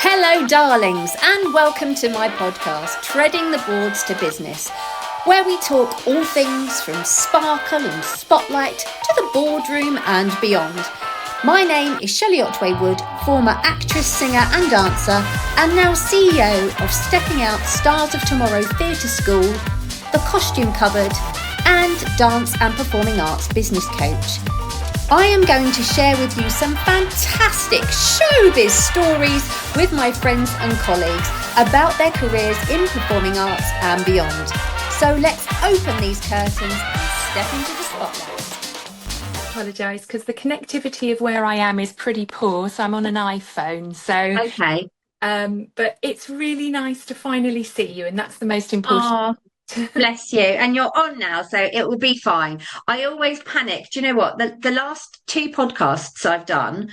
Hello, darlings, and welcome to my podcast, Treading the Boards to Business, where we talk all things from sparkle and spotlight to the boardroom and beyond. My name is Shelley Otway-Wood, former actress, singer and dancer, and now CEO of Stepping Out Stars of Tomorrow Theatre School, the Costume Cupboard, and Dance and Performing Arts Business Coach. I am going to share with you some fantastic showbiz stories with my friends and colleagues about their careers in performing arts and beyond. So let's open these curtains and step into the spotlight. Apologise because the connectivity of where I am is pretty poor, so I'm on an iPhone. Okay. But it's really nice to finally see you, and that's the most important. Oh, bless you. And you're on now, so it will be fine. I always panic. Do you know what? The last two podcasts I've done,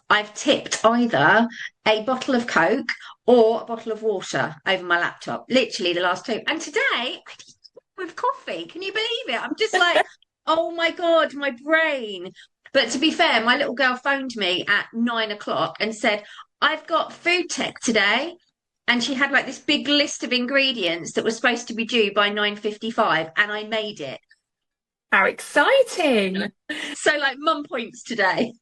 I've tipped either a bottle of Coke or a bottle of water over my laptop. Literally the last two. And today I did it with coffee. Can you believe it? I'm just like, oh my God, my brain. But to be fair, my little girl phoned me at 9 o'clock and said, I've got food tech today. And she had like this big list of ingredients that was supposed to be due by 9:55, and I made it. How exciting! So like mum points today.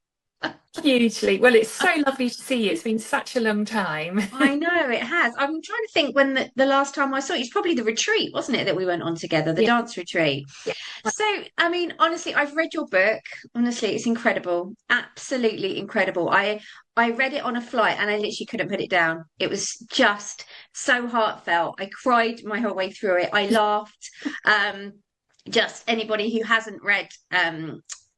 Hugely. Well, it's so lovely to see you. It's been such a long time. I know it has. I'm trying to think when the last time I saw you, it's probably the retreat, wasn't it, that we went on together, the Yeah, dance retreat. yeah. So, I mean, honestly, I've read your book. Honestly, it's incredible. Absolutely incredible. I read it on a flight and I literally couldn't put it down. It was just so heartfelt. I cried my whole way through it. I laughed. Um, just anybody who hasn't read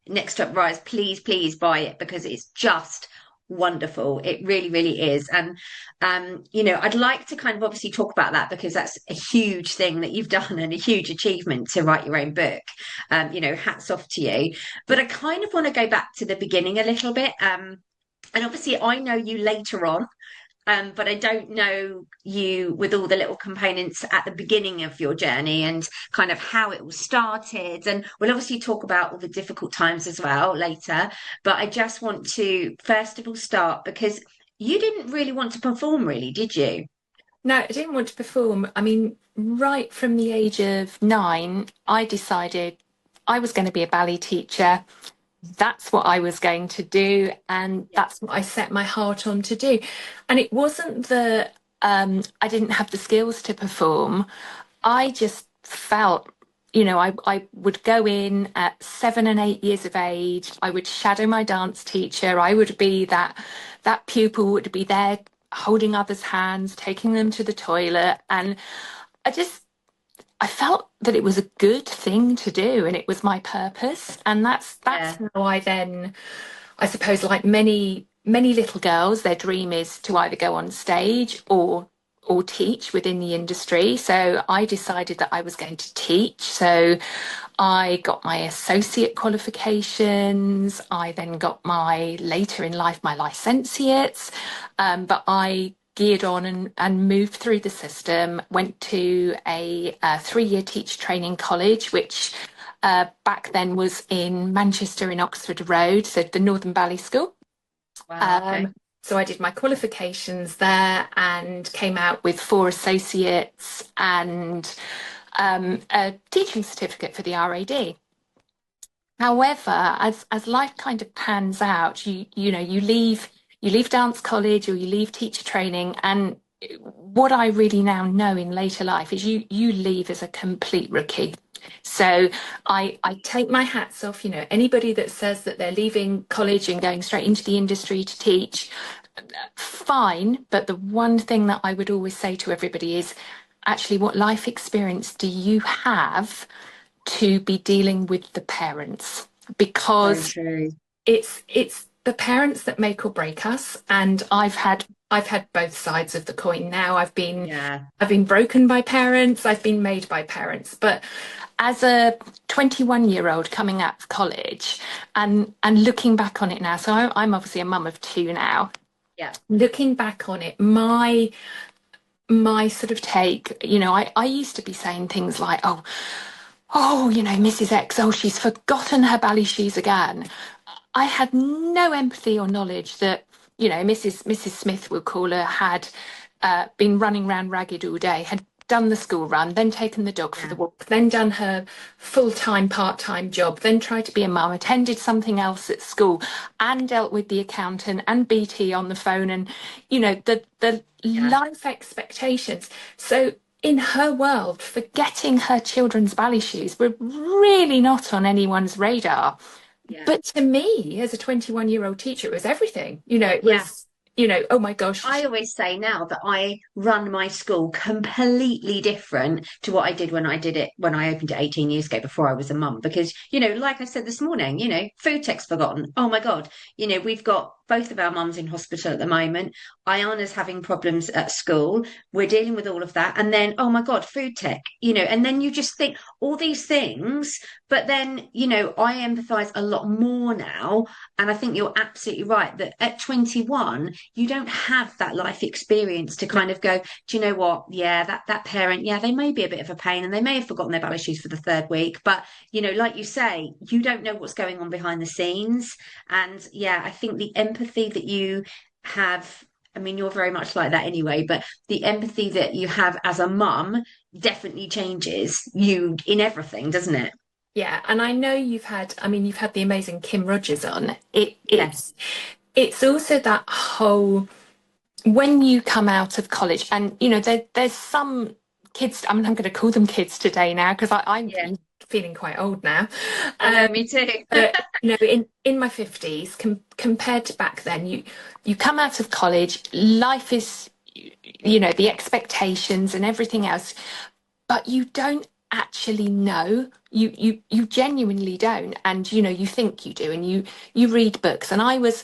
Next Up Rise, please buy it because it's just wonderful. It really, really is. And I'd like to kind of obviously talk about that because that's a huge thing that you've done and a huge achievement to write your own book. Hats off to you. But I kind of want to go back to the beginning a little bit. And obviously I know you later on, but I don't know you with all the little components at the beginning of your journey and kind of how it all started. And we'll obviously talk about all the difficult times as well later. But I just want to, first of all, start because you didn't really want to perform, really, did you? No, I didn't want to perform. I mean, right from the age of 9, I decided I was going to be a ballet teacher. That's what I was going to do, and that's what I set my heart on to do. And it wasn't that I didn't have the skills to perform. I just felt, I would go in at 7 and 8 years of age. I would shadow my dance teacher. I would be that pupil would be there holding others' hands, taking them to the toilet, and I just I felt that it was a good thing to do and it was my purpose. And that's Yeah. how I then, I suppose, like many little girls, their dream is to either go on stage or teach within the industry. So I decided that I was going to teach. So I got my associate qualifications. I then got my later in life my licentiates. But I geared on and moved through the system, went to a 3-year teacher training college, which back then was in Manchester in Oxford Road, so the Northern Ballet School. Wow. Okay. So I did my qualifications there and came out with 4 associates and a teaching certificate for the RAD. However, as life kind of pans out, you leave dance college or you leave teacher training, and what I really now know in later life is you leave as a complete rookie. So I take my hats off, anybody that says that they're leaving college and going straight into the industry to teach, fine. But the one thing that I would always say to everybody is actually, what life experience do you have to be dealing with the parents? Very Because true. it's the parents that make or break us, and I've had both sides of the coin now. Yeah. I've been broken by parents, I've been made by parents. But as a 21-year-old coming out of college and looking back on it now, so I'm obviously a mum of 2 now. Yeah. Looking back on it, my sort of take, I used to be saying things like, Mrs. X, oh, she's forgotten her ballet shoes again. I had no empathy or knowledge that Mrs. Smith, we'll call her, had been running around ragged all day, had done the school run, then taken the dog for the Yeah. walk, then done her full-time, part-time job, then tried to be a mum, attended something else at school, and dealt with the accountant and BT on the phone, and the Yeah. life expectations. So in her world, forgetting her children's ballet shoes were really not on anyone's radar. Yeah. But to me, as a 21-year-old teacher, it was everything. It Yeah. was, oh my gosh. I always say now that I run my school completely different to what I did when I did it when I opened it 18 years ago before I was a mum. Because, like I said this morning, food tech's forgotten. Oh my God. We've got both of our mums in hospital at the moment. Ayana's having problems at school. We're dealing with all of that. And then, oh my God, food tech, and then you just think all these things. But then, I empathize a lot more now. And I think you're absolutely right that at 21, you don't have that life experience to kind of go, do you know what? Yeah, that parent, yeah, they may be a bit of a pain and they may have forgotten their ballet shoes for the third week. But, like you say, you don't know what's going on behind the scenes. And yeah, I think the empathy that you have, I mean, you're very much like that anyway, but the empathy that you have as a mum definitely changes you in everything, doesn't it? Yeah, and I know you've had the amazing Kim Rogers on. Yes. It's also that whole when you come out of college, and there's some kids. I mean, I'm going to call them kids today now because I'm Yeah. feeling quite old now. I know, me too. But in my 50s, compared to back then, you come out of college, life is, the expectations and everything else, but you don't actually know. You genuinely don't, and you think you do, and you read books. And I was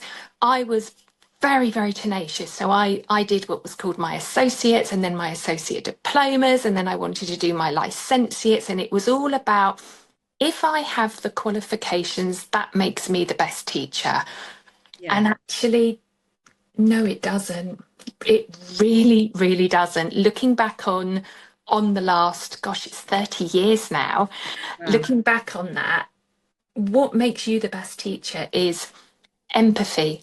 very, very tenacious. So I did what was called my associates, and then my associate diplomas, and then I wanted to do my licentiates, and it was all about if I have the qualifications, that makes me the best teacher. Yeah. And actually, no, it doesn't. It really, really doesn't. Looking back on the last, gosh, it's 30 years now. Wow. Looking back on that, what makes you the best teacher is empathy,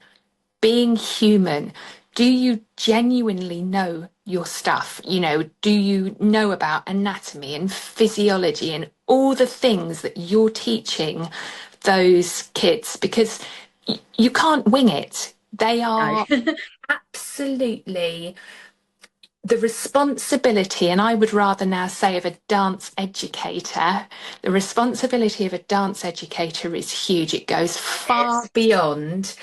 being human. Do you genuinely know your stuff? Do you know about anatomy and physiology and all the things that you're teaching those kids? Because you can't wing it. They No. are absolutely the responsibility, and I would rather now say of a dance educator, the responsibility of a dance educator is huge. It goes far Yes. beyond,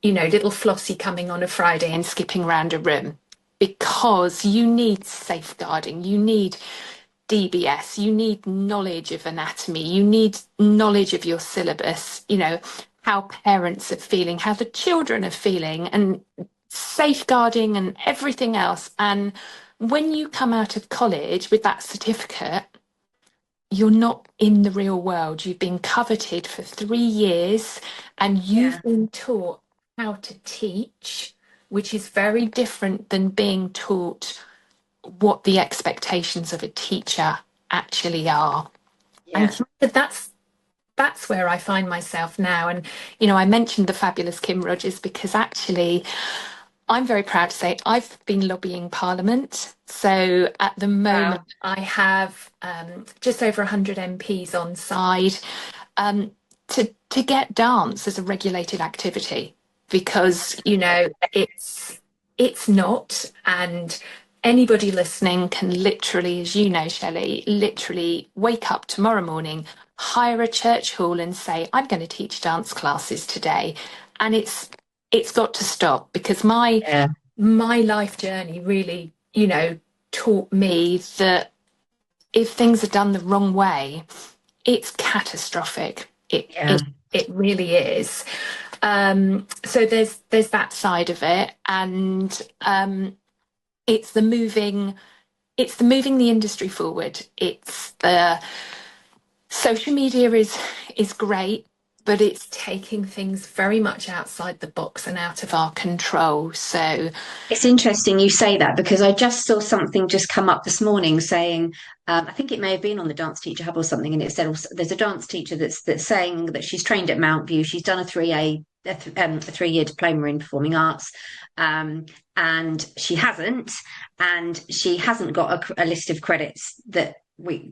little Flossie coming on a Friday and skipping around a room, because you need safeguarding, you need DBS, you need knowledge of anatomy, you need knowledge of your syllabus, how parents are feeling, how the children are feeling, and safeguarding and everything else. And when you come out of college with that certificate, you're not in the real world. You've been coveted for 3 years and Yeah. you've been taught how to teach, which is very different than being taught what the expectations of a teacher actually are. Yeah. And that's where I find myself now. And I mentioned the fabulous Kim Rogers because actually I'm very proud to say I've been lobbying Parliament. So at the moment, Wow. I have just over 100 MPs on side um, to get dance as a regulated activity because it's not, and anybody listening can literally, as you know, Shelley, literally wake up tomorrow morning, hire a church hall, and say, "I'm going to teach dance classes today," and it's got to stop because Yeah. my life journey really, taught me that if things are done the wrong way, it's catastrophic. It Yeah. it it really is. So there's that side of it, and it's the moving it's the moving the industry forward. It's the social media is great. but it's taking things very much outside the box and out of our control. So, It's interesting you say that because I just saw something just come up this morning saying, I think it may have been on the Dance Teacher Hub or something, and it said also, there's a dance teacher that's saying that she's trained at Mount View, she's done a 3-year diploma in performing arts, and she hasn't got a list of credits that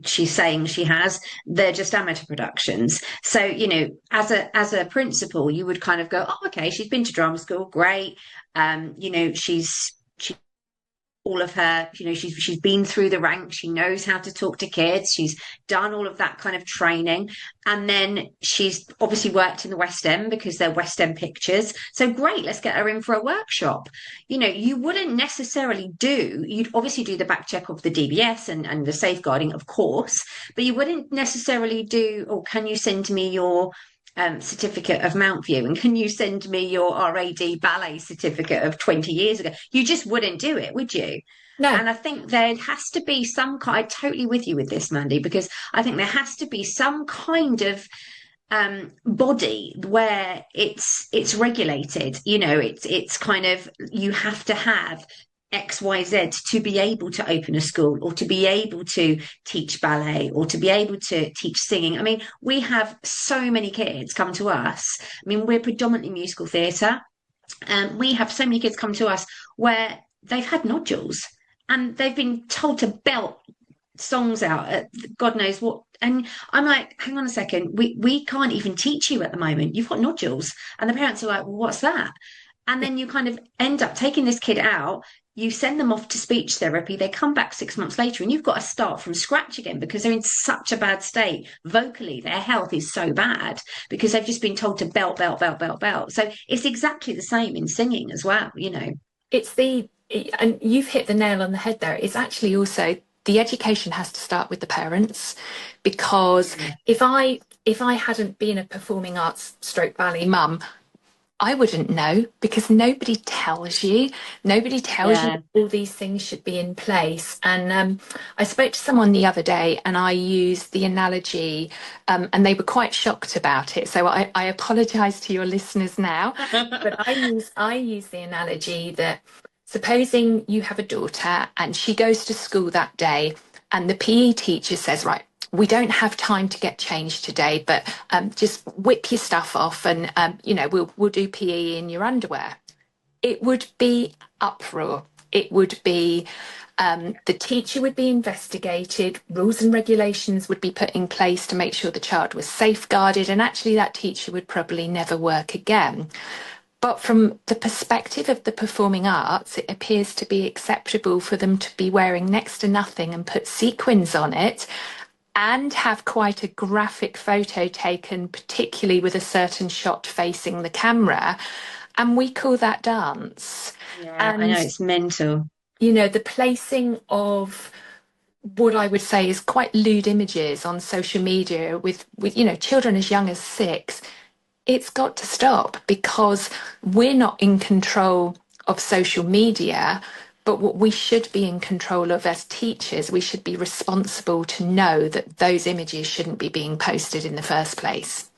she's saying she has. They're just amateur productions. So, as a principal, you would kind of go, oh, okay, she's been to drama school, great. She all of her, she's been through the ranks, she knows how to talk to kids, she's done all of that kind of training, and then she's obviously worked in the West End because they're West End pictures. So great, let's get her in for a workshop. You wouldn't necessarily you'd obviously do the back check of the DBS and the safeguarding, of course, but you wouldn't necessarily do, oh, can you send me your certificate of Mount View, and can you send me your RAD ballet certificate of 20 years ago? You just wouldn't do it, would you? no. And I think there has to be some kind, I'm totally with you with this, Mandy, because I think there has to be some kind of body where it's regulated. It's kind of, you have to have XYZ to be able to open a school or to be able to teach ballet or to be able to teach singing. I mean, we have so many kids come to us. I mean, we're predominantly musical theatre, and we have so many kids come to us where they've had nodules and they've been told to belt songs out at God knows what. And I'm like, hang on a second, we can't even teach you at the moment. You've got nodules. And the parents are like, well, what's that? And then you kind of end up taking this kid out, you send them off to speech therapy, they come back 6 months later, and you've got to start from scratch again because they're in such a bad state vocally. Their health is so bad because they've just been told to belt, belt, belt, belt, belt. So it's exactly the same in singing as well. It's and you've hit the nail on the head there. It's actually also the education has to start with the parents, because if I hadn't been a performing arts stroke ballet mum, I wouldn't know, because nobody tells you. Nobody tells you Yeah. that all these things should be in place. And I spoke to someone the other day and I used the analogy, and they were quite shocked about it. So I apologise to your listeners now, but I use the analogy that, supposing you have a daughter and she goes to school that day and the PE teacher says, right, we don't have time to get changed today, but just whip your stuff off and we'll do PE in your underwear. It would be uproar. It would be the teacher would be investigated, rules and regulations would be put in place to make sure the child was safeguarded, and actually that teacher would probably never work again. But from the perspective of the performing arts, it appears to be acceptable for them to be wearing next to nothing and put sequins on it and have quite a graphic photo taken, particularly with a certain shot facing the camera. And we call that dance. Yeah, I And, know, it's mental. the placing of what I would say is quite lewd images on social media with children as young as 6, it's got to stop, because we're not in control of social media. But what we should be in control of as teachers, we should be responsible to know that those images shouldn't be being posted in the first place.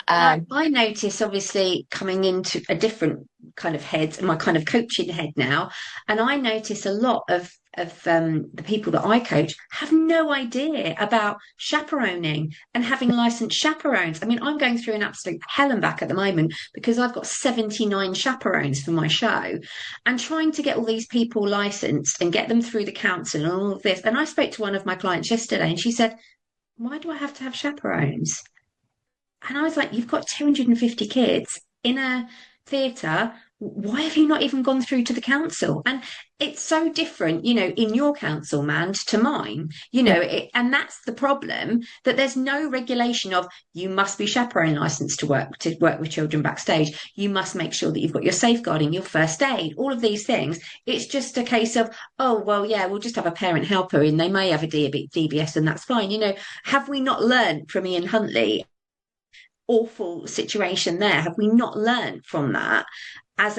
I notice, obviously, coming into a different kind of head, my kind of coaching head now, and I notice a lot of the people that I coach have no idea about chaperoning and having licensed chaperones. I mean, I'm going through an absolute hell and back at the moment because I've got 79 chaperones for my show, and trying to get all these people licensed and get them through the council and all of this. And I spoke to one of my clients yesterday, and she said, "Why do I have to have chaperones?" And I was like, you've got 250 kids in a theatre. Why have you not even gone through to the council? And it's so different, in your council, Mand, to mine, Yeah. and that's the problem, that there's no regulation of you must be chaperone licensed to work with children backstage. You must make sure that you've got your safeguarding, your first aid, all of these things. It's just a case of, oh, well, yeah, we'll just have a parent helper and they may have a DBS and that's fine. Have we not learned from Ian Huntley? Awful situation there. Have we not learned from that as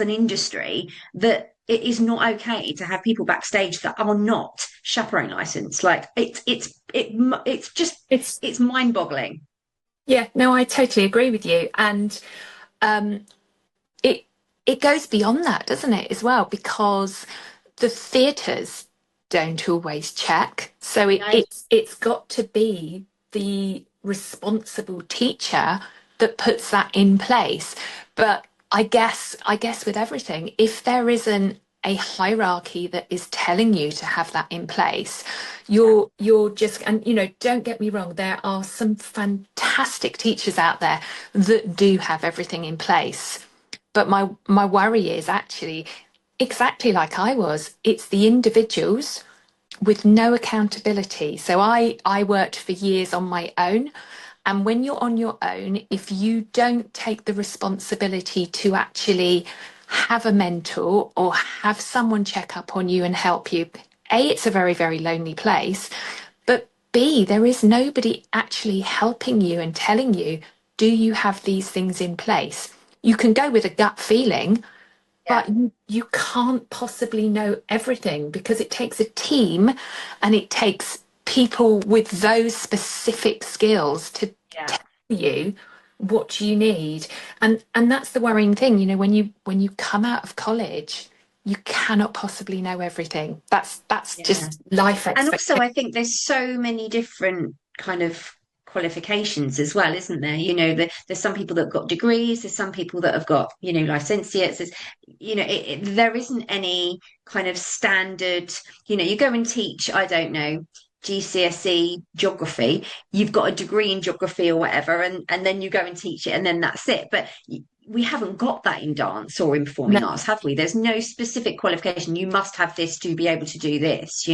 an industry, that it is not okay to have people backstage that are not chaperone licensed. Like it's just It's it's mind-boggling. yeah, no, I totally agree with you. And um, it it goes beyond that, doesn't it, as well? Because the theatres don't always check. So No, it's got to be the responsible teacher that puts that in place. But I guess with everything, if there isn't a hierarchy that is telling you to have that in place, you're just, and don't get me wrong, there are some fantastic teachers out there that do have everything in place. But my worry is actually exactly like I was. It's the individuals with no accountability. So I worked for years on my own. And when you're on your own, if you don't take the responsibility to actually have a mentor or have someone check up on you and help you, A, it's a very, very lonely place. But B, there is nobody actually helping you and telling you, do you have these things in place? You can go with a gut feeling, yeah, but you can't possibly know everything because it takes a team and it takes people with those specific skills to yeah. tell you what you need. And that's the worrying thing, when you come out of college, you cannot possibly know everything. That's Yeah. just life And also, expectation. I think there's so many different kind of qualifications as well, isn't there? You know, there's some people that have got degrees, there's some people that have got, licentiates. There isn't any kind of standard, you go and teach, I don't know, GCSE geography, you've got a degree in geography or whatever, and then you go and teach it, and then that's it. But we haven't got that in dance or in No. performing arts, have we? There's no specific qualification. You must have this to be able to do this,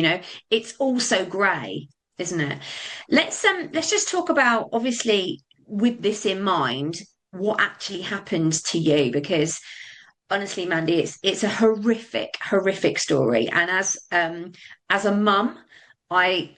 It's also grey, isn't it? Let's just talk about, obviously, with this in mind, what actually happened to you, because honestly, Mandy, it's a horrific, horrific story. And as a mum, I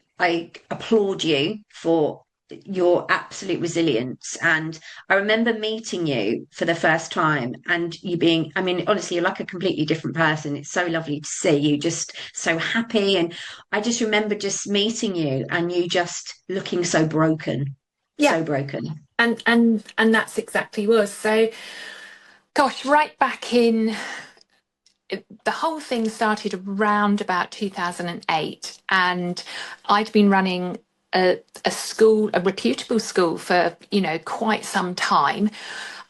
applaud you for your absolute resilience. And I remember meeting you for the first time and you being, I mean, honestly, you're like a completely different person. It's so lovely to see you just so happy. And I just remember just meeting you and you just looking so broken, Yeah, so broken. and that's exactly was. So gosh, right back in the whole thing started around about 2008, and I'd been running a school, a reputable school, for quite some time.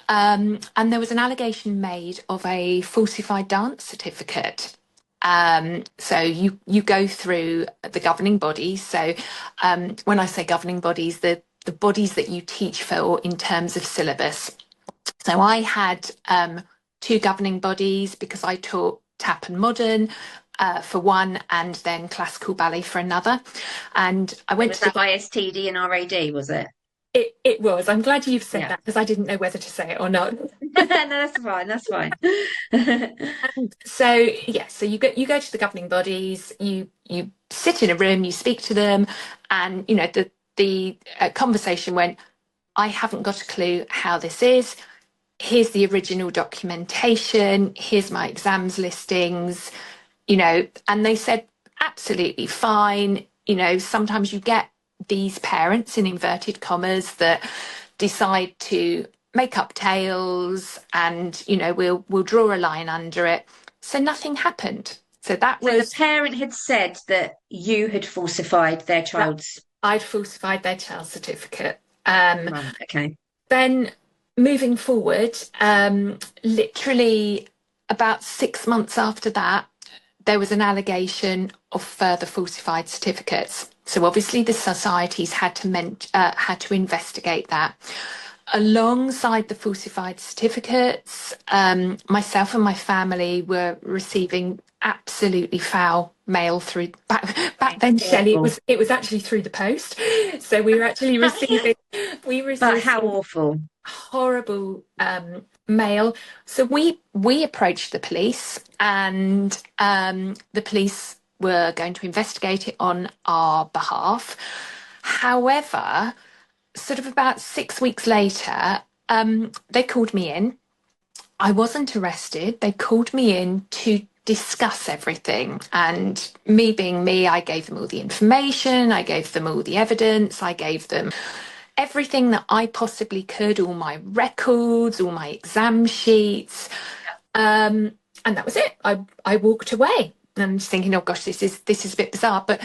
And there was an allegation made of a falsified dance certificate. So you go through the governing bodies. So when I say governing bodies, the bodies that you teach for in terms of syllabus. So I had two governing bodies because I taught tap and modern for one, and then classical ballet for another. And I It went was to that the ISTD and RAD, was it? it was. I'm glad you've said Yeah. that because I didn't know whether to say it or not. No, that's fine. That's fine. So yeah, so you go to the governing bodies, you sit in a room, you speak to them, and the conversation went, I haven't got a clue how this is. Here's the original documentation, here's my exams listings, and they said, absolutely fine. Sometimes you get these parents in inverted commas that decide to make up tales and, we'll draw a line under it. So nothing happened. So that So the was parent had said that you had falsified their that child's. I'd falsified their child certificate. Um, Right, okay. Then moving forward, literally about 6 months after that, there was an allegation of further falsified certificates. So obviously the societies had to investigate that. Alongside the falsified certificates, myself and my family were receiving absolutely foul mail through back then, Shelley. It Awful. was it was actually through the post. So we were actually receiving we were But how receiving awful. horrible mail. So we approached the police, and the police were going to investigate it on our behalf. However, sort of about 6 weeks later, they called me in. I wasn't arrested. They called me in to discuss everything. And me being me, I gave them all the information, I gave them all the evidence, I gave them everything that I possibly could, all my records, all my exam sheets. And that was it. I walked away and just thinking, oh gosh, this is a bit bizarre. But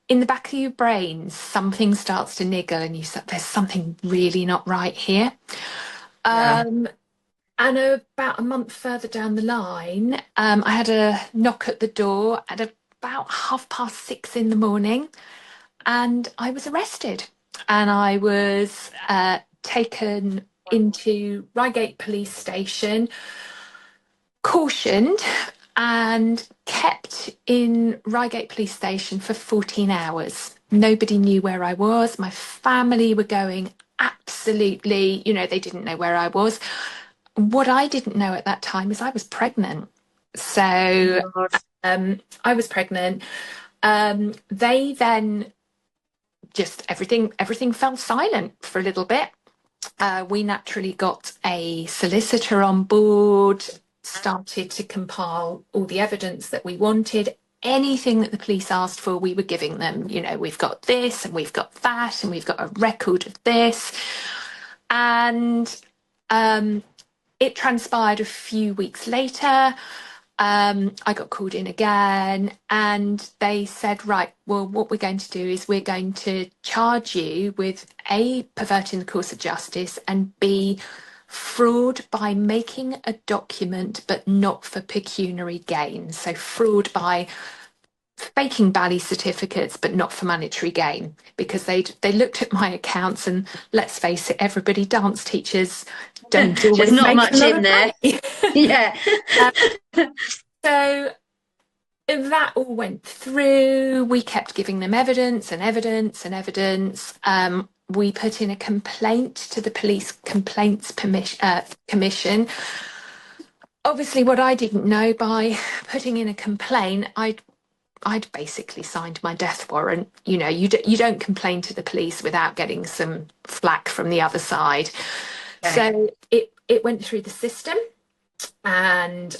in the back of your brain, something starts to niggle and you say, there's something really not right here. Yeah. And about a month further down the line, I had a knock at the door at about 6:30 in the morning, and I was arrested. And I was taken into Reigate Police Station, cautioned, and kept in Reigate Police Station for 14 hours. Nobody knew where I was. My family were going absolutely, they didn't know where I was. What I didn't know at that time is I was pregnant. So God. I was pregnant. They then just everything fell silent for a little bit. We naturally got a solicitor on board, started to compile all the evidence that we wanted. Anything that the police asked for, we were giving them. We've got this and we've got that and we've got a record of this. And it transpired a few weeks later. I got called in again and they said, right, well, what we're going to do is we're going to charge you with A, perverting the course of justice, and B, fraud by making a document but not for pecuniary gain. So fraud by faking Bally certificates but not for monetary gain, because they looked at my accounts, and let's face it, everybody, dance teachers don't always There's not make much a lot in of there. money. Yeah. So that all went through. We kept giving them evidence and evidence and evidence. We put in a complaint to the Police Complaints Commission. Obviously, what I didn't know, by putting in a complaint, I'd basically signed my death warrant. You don't complain to the police without getting some flack from the other side. Okay. So it went through the system, and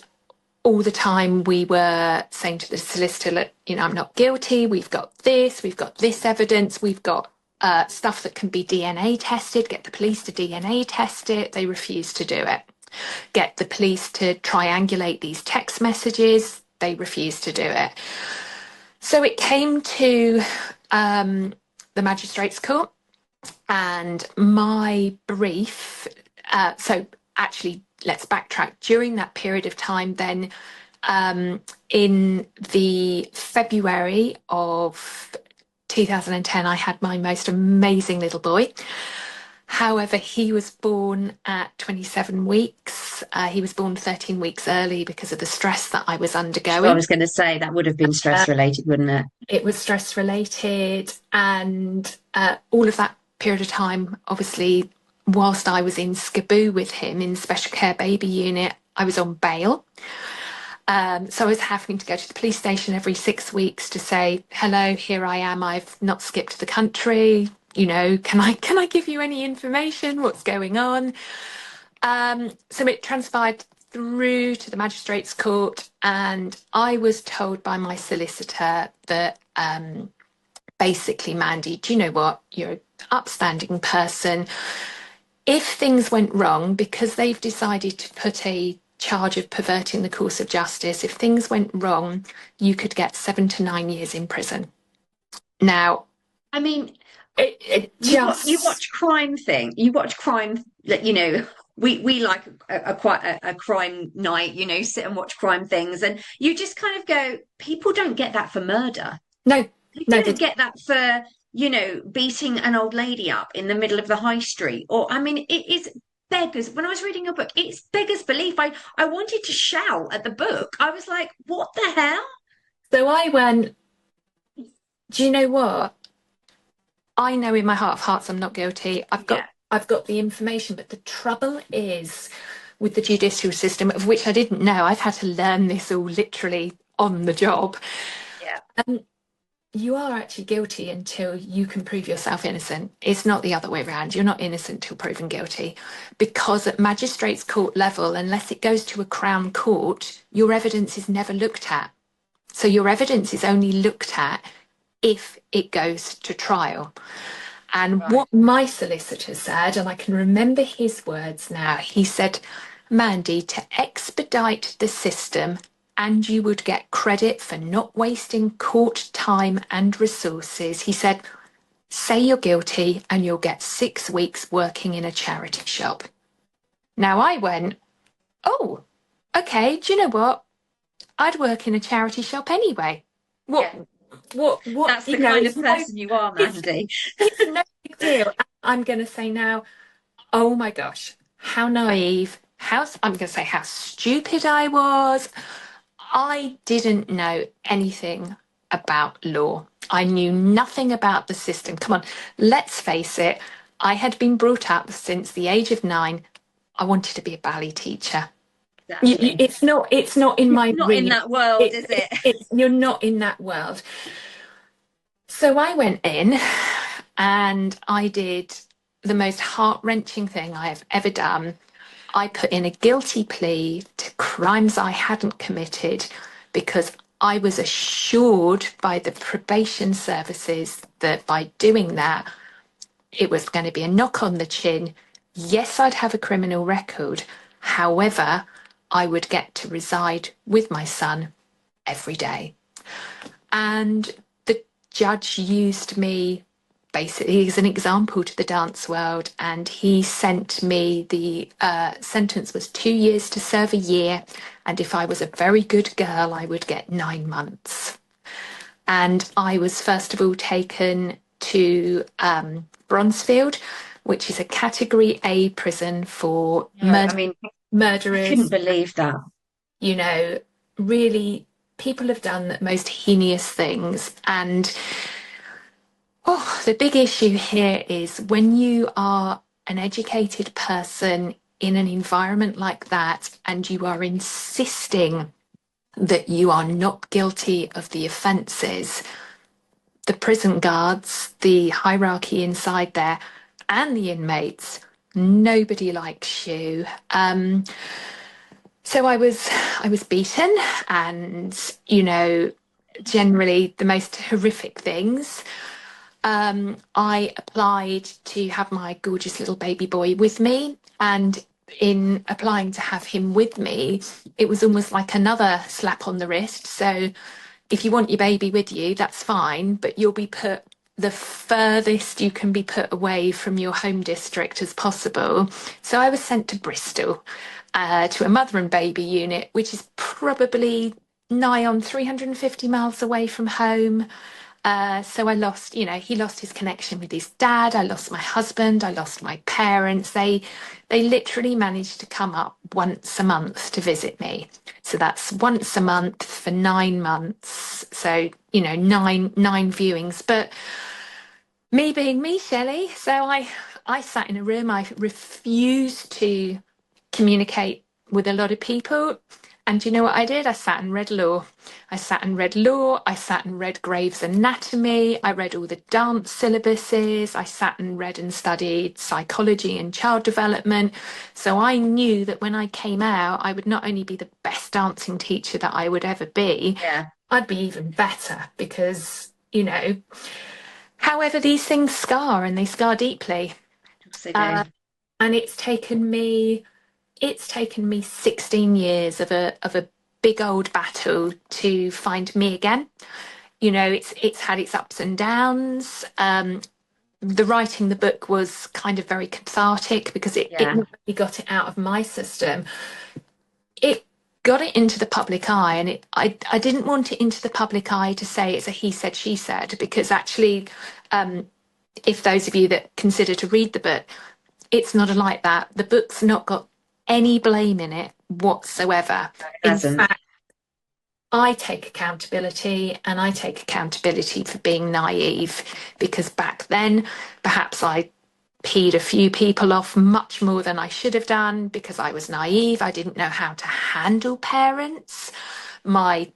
all the time we were saying to the solicitor, look, I'm not guilty. We've got this evidence. We've got stuff that can be DNA tested. Get the police to DNA test it. They refused to do it. Get the police to triangulate these text messages. They refused to do it. So it came to the Magistrates' Court, and my brief. So actually, let's backtrack. During that period of time, then in the February of 2010, I had my most amazing little boy. However, he was born at 27 weeks. He was born 13 weeks early because of the stress that I was undergoing. I was going to say that would have been stress related, wouldn't it? It was stress related, and all of that period of time, obviously, whilst I was in Skaboo with him in special care baby unit, I was on bail. So I was having to go to the police station every 6 weeks to say, hello, here I am. I've not skipped the country. Can I give you any information? What's going on? So it transpired through to the Magistrates' Court, and I was told by my solicitor that basically, Mandy, do you know what? You're an upstanding person. If things went wrong, because they've decided to put a charge of perverting the course of justice, if things went wrong, you could get 7 to 9 years in prison. Now, I mean, you watch crime thing. You watch crime that we like quite a crime night. Sit and watch crime things, and you just kind of go, people don't get that for murder. No, they don't get that for beating an old lady up in the middle of the high street. Or I mean, it is beggars. When I was reading your book, it's beggars belief. I wanted to shout at the book. I was like, what the hell? So I went, do you know what? I know in my heart of hearts I'm not guilty. I've got the information, but the trouble is with the judicial system, of which I didn't know. I've had to learn this all literally on the job. Yeah. you are actually guilty until you can prove yourself innocent. It's not the other way around. You're not innocent till proven guilty. Because at magistrates' court level, unless it goes to a Crown court, your evidence is never looked at. So your evidence is only looked at if it goes to trial. And Right. what my solicitor said, and I can remember his words now, he said, Mandy, to expedite the system, and you would get credit for not wasting court time and resources. He said, say you're guilty and you'll get 6 weeks working in a charity shop. Now I went, oh, okay, do you know what? I'd work in a charity shop anyway. What, Yeah. what, That's the kind of person you are, it's, Mandy. it's no big deal. I'm going to say now, oh my gosh, how naive, I'm going to say how stupid I was. I didn't know anything about law. I knew nothing about the system. Come on, let's face it. I had been brought up since the age of 9. I wanted to be a ballet teacher. Exactly. It's not in my Not in remit. that world, is it? You're not in that world. So I went in and I did the most heart-wrenching thing I have ever done. I put in a guilty plea to crimes I hadn't committed because I was assured by the probation services that by doing that, it was going to be a knock on the chin. Yes, I'd have a criminal record. However, I would get to reside with my son every day. And the judge used me basically as an example to the dance world, and he sent me the sentence was 2 years to serve a year, and if I was a very good girl, I would get 9 months. And I was first of all taken to Bronzefield, which is a Category A prison for No, I mean, I couldn't murderers. believe that. You know, really, people have done the most heinous things. And the big issue here is when you are an educated person in an environment like that and you are insisting that you are not guilty of the offences, the prison guards, the hierarchy inside there, and the inmates, nobody likes you. So I was beaten, and generally the most horrific things. I applied to have my gorgeous little baby boy with me, and in applying to have him with me, it was almost like another slap on the wrist. So if you want your baby with you, that's fine, but you'll be put the furthest you can be put away from your home district as possible. So I was sent to Bristol, to a mother and baby unit, which is probably nigh on 350 miles away from home. So I lost, he lost his connection with his dad. I lost my husband. I lost my parents. They literally managed to come up once a month to visit me. So that's once a month for 9 months. So, nine viewings. But me being me, Shelley, so I sat in a room. I refused to communicate with a lot of people. And you know what I did? I sat and read law. I sat and read law. I sat and read Graves' Anatomy. I read all the dance syllabuses. I sat and read and studied psychology and child development. So I knew that when I came out, I would not only be the best dancing teacher that I would ever be, Yeah. I'd be even better because, however, these things scar and they scar deeply. They Uh, do. and it's taken me 16 years of a big old battle to find me again. It's had its ups and downs. The writing the book was kind of very cathartic because it Yeah. not only got it out of my system, it got it into the public eye, and I didn't want it into the public eye to say it's a he said she said, because actually, if those of you that consider to read the book, it's not like that. The book's not got any blame in it whatsoever. It In hasn't. fact, I take accountability, and I take accountability for being naive, because back then, perhaps I peed a few people off much more than I should have done because I was naive. I didn't know how to handle parents. My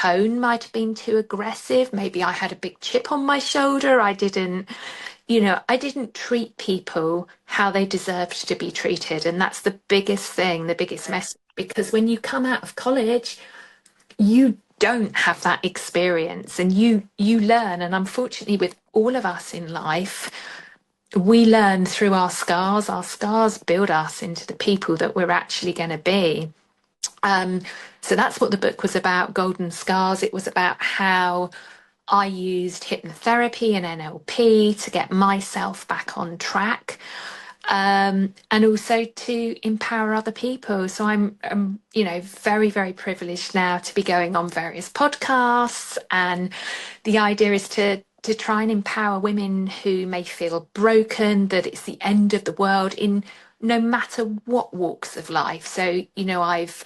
tone might have been too aggressive. Maybe I had a big chip on my shoulder. I didn't treat people how they deserved to be treated. And that's the biggest thing, the biggest message. Because when you come out of college, you don't have that experience and you learn. And unfortunately, with all of us in life, we learn through our scars. Our scars build us into the people that we're actually going to be. Um, so that's what the book was about, Golden Scars. It was about how I used hypnotherapy and NLP to get myself back on track, and also to empower other people. So I'm very, very privileged now to be going on various podcasts, and the idea is to try and empower women who may feel broken, that it's the end of the world in no matter what walks of life. So, I've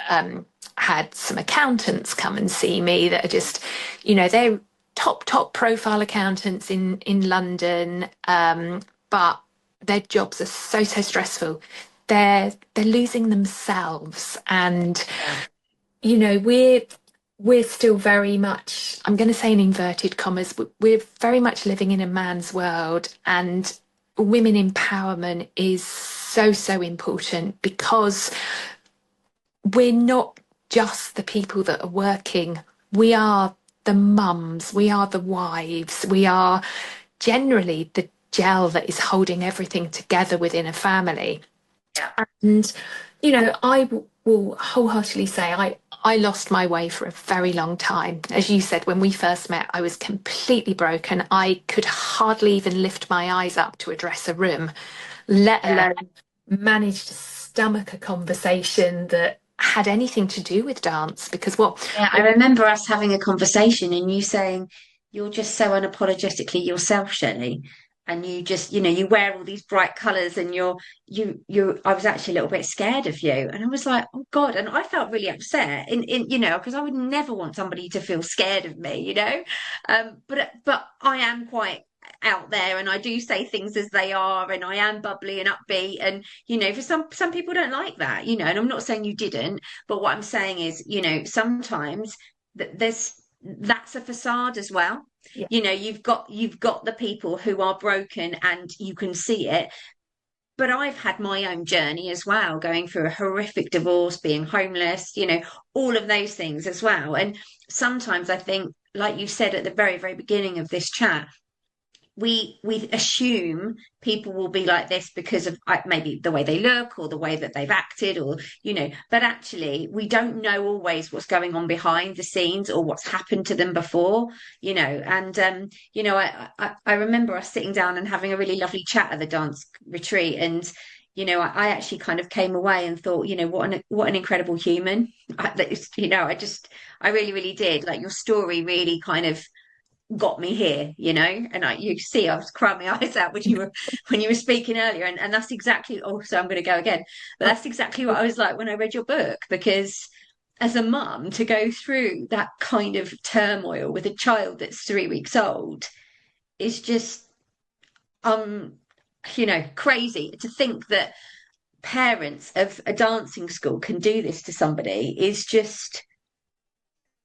had some accountants come and see me that are just, they're top profile accountants in London, but their jobs are so stressful. They're losing themselves, and we're still very much, I'm going to say in inverted commas, we're very much living in a man's world, and women empowerment is so important, because we're not just the people that are working. We are the mums, we are the wives, we are generally the gel that is holding everything together within a family. Yeah. And, I will wholeheartedly say I lost my way for a very long time. As you said, when we first met, I was completely broken. I could hardly even lift my eyes up to address a room, let alone manage to stomach a conversation that had anything to do with dance. Because Yeah, I remember us having a conversation and you saying you're just so unapologetically yourself, Shelley. And you just, you wear all these bright colours and I was actually a little bit scared of you. And I was like, oh God. And I felt really upset because I would never want somebody to feel scared of me. But I am quite out there and I do say things as they are and I am bubbly and upbeat. And, for some people don't like that, and I'm not saying you didn't. But what I'm saying is, sometimes that's a facade as well. yeah, You've got the people who are broken and you can see it. But I've had my own journey as well, going through a horrific divorce, being homeless, all of those things as well. And sometimes I think, like you said at the very, very beginning of this chat, we assume people will be like this because of maybe the way they look or the way that they've acted, or but actually we don't know always what's going on behind the scenes or what's happened to them before. And I remember us sitting down and having a really lovely chat at the dance retreat, and I actually kind of came away and thought, what an incredible human. I really, really did. Like, your story really kind of got me here, and you see I was crying my eyes out when you were speaking earlier, and that's exactly, oh, so I'm going to go again, but that's exactly what I was like when I read your book, because as a mum, to go through that kind of turmoil with a child that's 3 weeks old is just crazy. To think that parents of a dancing school can do this to somebody is just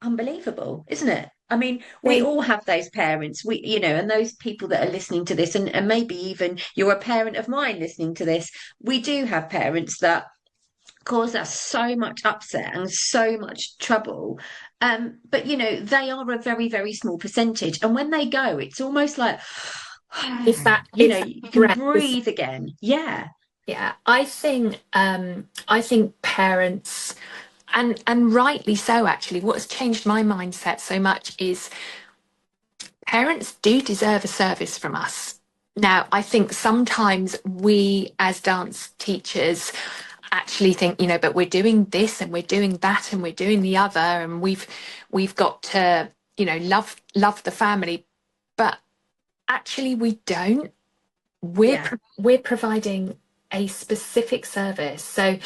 unbelievable, isn't it? I mean, we they all have those parents, and those people that are listening to this, and maybe even you're a parent of mine listening to this. We do have parents that cause us so much upset and so much trouble. But they are a very, very small percentage. And when they go, it's almost like, it's that you can breath. breathe again. Yeah. Yeah, I think parents, and rightly so, actually, what has changed my mindset so much is parents do deserve a service from us. Now, I think sometimes we as dance teachers actually think, but we're doing this and we're doing that and we're doing the other, and we've got to, love the family. But actually we don't. Yeah. We're providing a specific service. So,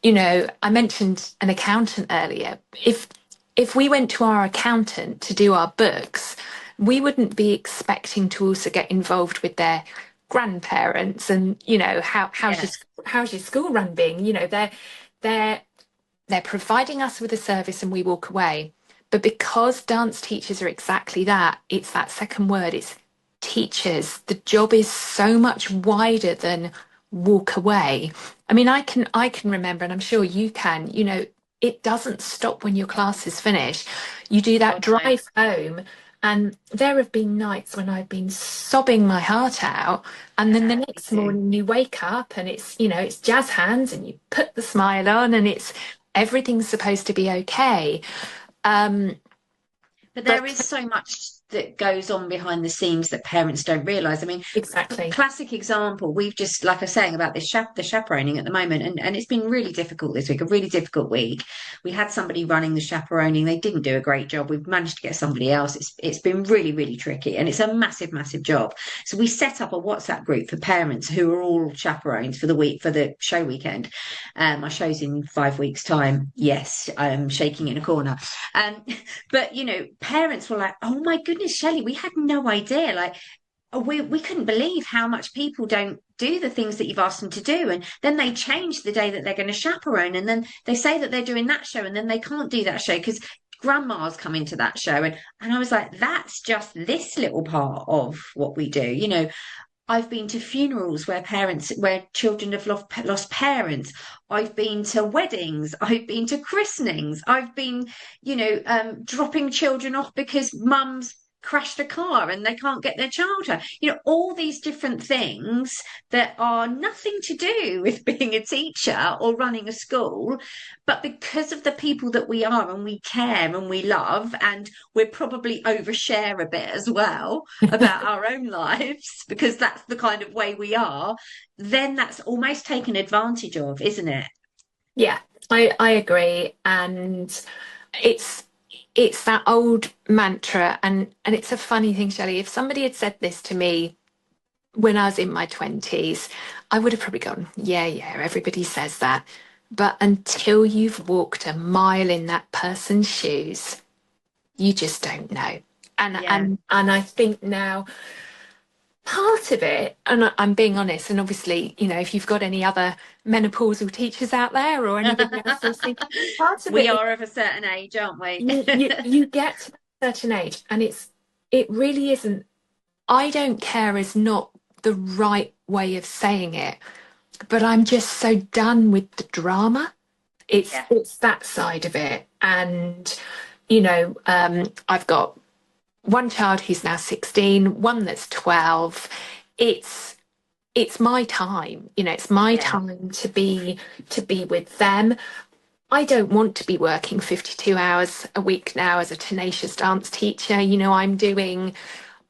I mentioned an accountant earlier. If we went to our accountant to do our books, we wouldn't be expecting to also get involved with their grandparents and, Yeah. how's your school run being? They're providing us with a service and we walk away. But because dance teachers are exactly that, it's that second word, it's teachers. The job is so much wider than walk away. I mean, I can remember, and I'm sure you can, it doesn't stop when your class is finished. You do that God, no. drive home, and there have been nights when I've been sobbing my heart out, and then the Yeah, me next too. morning you wake up and it's jazz hands and you put the smile on and it's everything's supposed to be okay. Um, But there but is so much that goes on behind the scenes that parents don't realise. I mean, exactly. classic example, we've just, like I was saying about this the chaperoning at the moment, and it's been really difficult this week, a really difficult week. We had somebody running the chaperoning. They didn't do a great job. We've managed to get somebody else. It's been really, really tricky, and it's a massive, massive job. So we set up a WhatsApp group for parents who are all chaperones for the week, for the show weekend. My show's in 5 weeks' time. Yes, I'm shaking in a corner. Um, but parents were like, "Oh my goodness, Shelley, we had no idea." Like, we couldn't believe how much people don't do the things that you've asked them to do, and then they change the day that they're going to chaperone, and then they say that they're doing that show, and then they can't do that show because grandma's come into that show, and I was like, that's just this little part of what we do. I've been to funerals where children have lost parents. I've been to weddings. I've been to christenings. I've been, dropping children off because mum's crashed a car and they can't get their child home. All these different things that are nothing to do with being a teacher or running a school, but because of the people that we are and we care and we love, and we're probably overshare a bit as well about our own lives because that's the kind of way we are, then that's almost taken advantage of, isn't it? Yeah, I agree. And it's it's that old mantra, and it's a funny thing, Shelley. If somebody had said this to me when I was in my 20s, I would have probably gone, yeah, yeah, everybody says that. But until you've walked a mile in that person's shoes, you just don't know. And Yeah. and and I think now part of it, and I'm being honest, and obviously, if you've got any other menopausal teachers out there or anybody else listening, part of We it is are of a certain age, aren't we? you get to a certain age, and it really isn't. I don't care is not the right way of saying it, but I'm just so done with the drama. It's Yeah. it's that side of it, and I've got one child who's now 16, one that's 12. It's it's my time, it's my Yeah. time to be with them. I don't want to be working 52 hours a week now as a tenacious dance teacher. I'm doing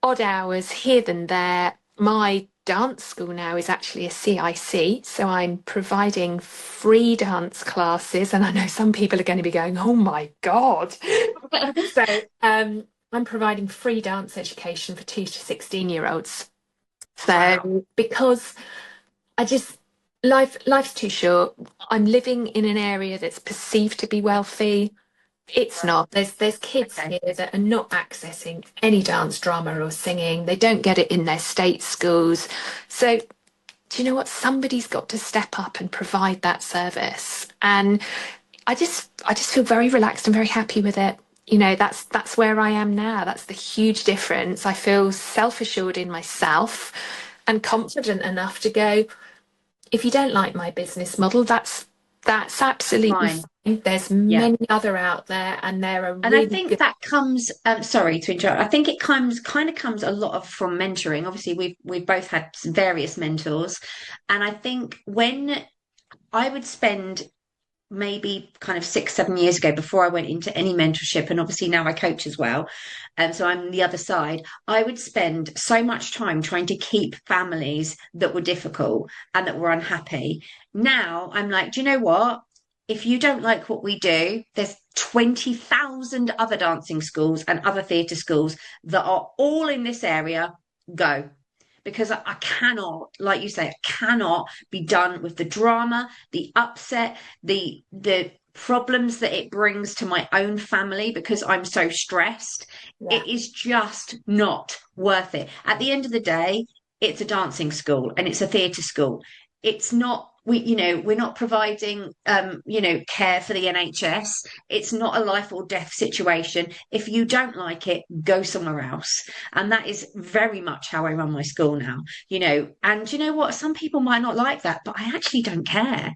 odd hours here and there. My dance school now is actually a CIC, so I'm providing free dance classes. And I know some people are going to be going, oh my God. So I'm providing free dance education for 2 to 16-year-olds. Wow. So because I just life's too short. I'm living in an area that's perceived to be wealthy. It's Right. not. There's kids Okay. here that are not accessing any dance, drama, or singing. They don't get it in their state schools. So do you know what? Somebody's got to step up and provide that service. And I just feel very relaxed and very happy with it. That's where I am now. That's the huge difference. I feel self-assured in myself and confident enough to go, if you don't like my business model, that's absolutely Fine. fine. There's Yeah. many other out there, and there are And I really think good. that comes, sorry to interrupt. I think it kind of comes a lot of from mentoring. Obviously, we've both had various mentors, and I think when I would spend maybe kind of 6, 7 years ago before I went into any mentorship, and obviously now I coach as well, and so I'm the other side. I would spend so much time trying to keep families that were difficult and that were unhappy. Now I'm like, do you know what? If you don't like what we do, there's 20,000 other dancing schools and other theatre schools that are all in this area. Go. Because I cannot, like you say, I cannot be done with the drama, the upset, the problems that it brings to my own family because I'm so stressed. Yeah, It is just not worth it. At the end of the day, it's a dancing school and it's a theatre school. It's not we're not providing, care for the NHS. It's not a life or death situation. If you don't like it, go somewhere else. And that is very much how I run my school now, and you know what? Some people might not like that, but I actually don't care.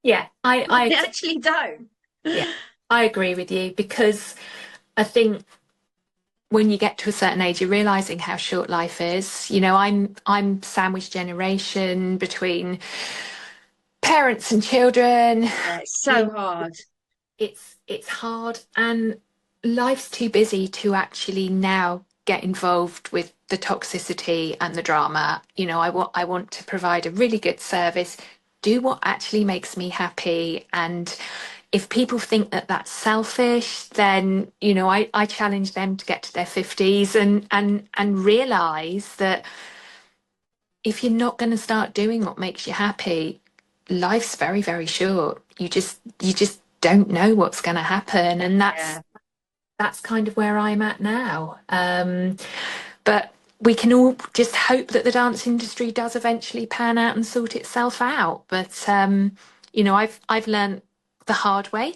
Yeah, I actually don't. Yeah, I agree with you, because I think when you get to a certain age, you're realizing how short life is. I'm sandwich generation between parents and children. Yeah, it's so hard. It's hard, and life's too busy to now get involved with the toxicity and the drama. I want to provide a really good service, do what actually makes me happy. And if people think that that's selfish, then I challenge them to get to their 50s and realize that if you're not going to start doing what makes you happy, life's very, very short. You just don't know what's going to happen, and that's kind of where I'm at now. But we can all just hope that the dance industry does eventually pan out and sort itself out. But I've learned the hard way.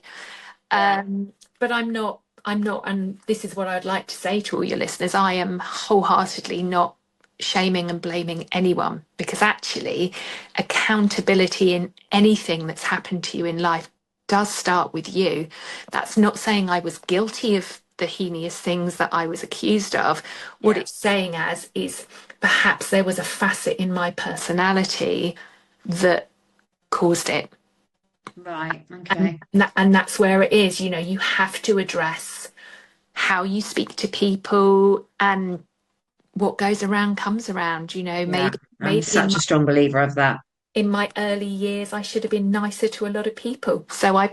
But I'm not, and this is what I'd like to say to all your listeners, I am wholeheartedly not shaming and blaming anyone, because actually accountability in anything that's happened to you in life does start with you. That's not saying I was guilty of the heinous things that I was accused of. What it's saying is perhaps there was a facet in my personality that caused it. Right. Okay. And that's where it is. You have to address how you speak to people, and what goes around comes around. Maybe I'm such a strong believer of that. In my early years, I should have been nicer to a lot of people. So I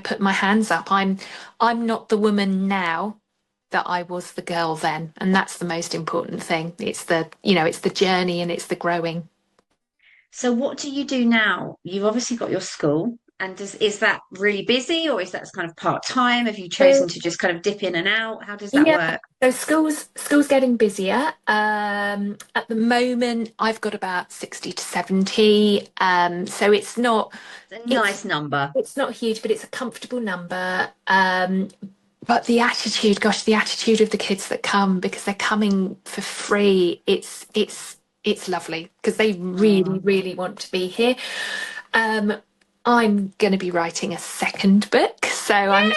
put my hands up. I'm not the woman now that I was the girl then, and that's the most important thing. It's the journey, and it's the growing. So what do you do now? You've obviously got your school, and is that really busy, or is that kind of part-time? Have you chosen to just kind of dip in and out? How does that work? So school's getting busier. At the moment, I've got about 60 to 70. So it's not a nice number. It's not huge, but it's a comfortable number. But the attitude of the kids that come, because they're coming for free, it's lovely, because they really, really want to be here. I'm going to be writing a second book, so Yay!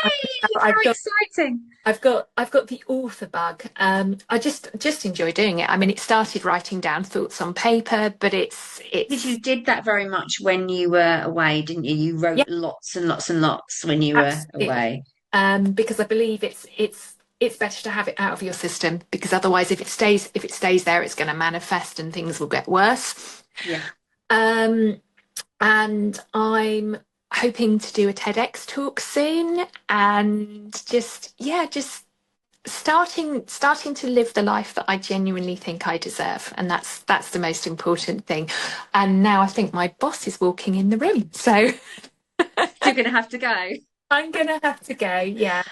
Exciting. I've got the author bug. I just enjoy doing it. I mean, it started writing down thoughts on paper, but it's. Because you did that very much when you were away, didn't you? You wrote lots and lots and lots when you were away. Because I believe it's better to have it out of your system, because otherwise, if it stays there, it's going to manifest and things will get worse. Yeah. And I'm hoping to do a TEDx talk soon, and just starting to live the life that I genuinely think I deserve, and that's the most important thing. And now I think my boss is walking in the room, so you're going to have to go. I'm going to have to go, yeah.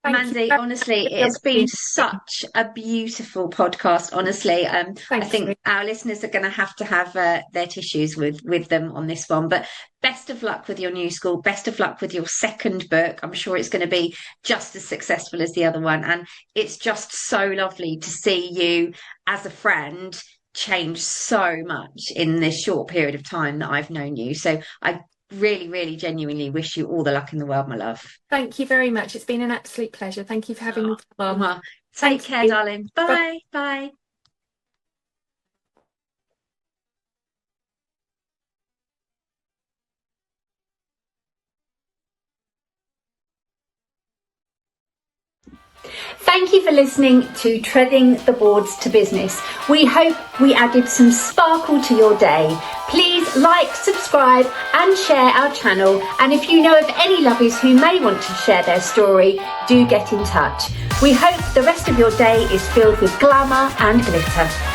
Mandi, honestly, it's been such a beautiful podcast, honestly. I think our listeners are going to have their tissues with them on this one. But best of luck with your new school. Best of luck with your second book. I'm sure it's going to be just as successful as the other one. And it's just so lovely to see you as a friend change so much in this short period of time that I've known you. So I really, really genuinely wish you all the luck in the world, my love. Thank you very much. It's been an absolute pleasure. Thank you for having me on. Take care, darling. Bye. Bye. Thank you for listening to Treading the Boards to Business. We hope we added some sparkle to your day. Please like, subscribe and share our channel. And if you know of any lovers who may want to share their story, do get in touch. We hope the rest of your day is filled with glamour and glitter.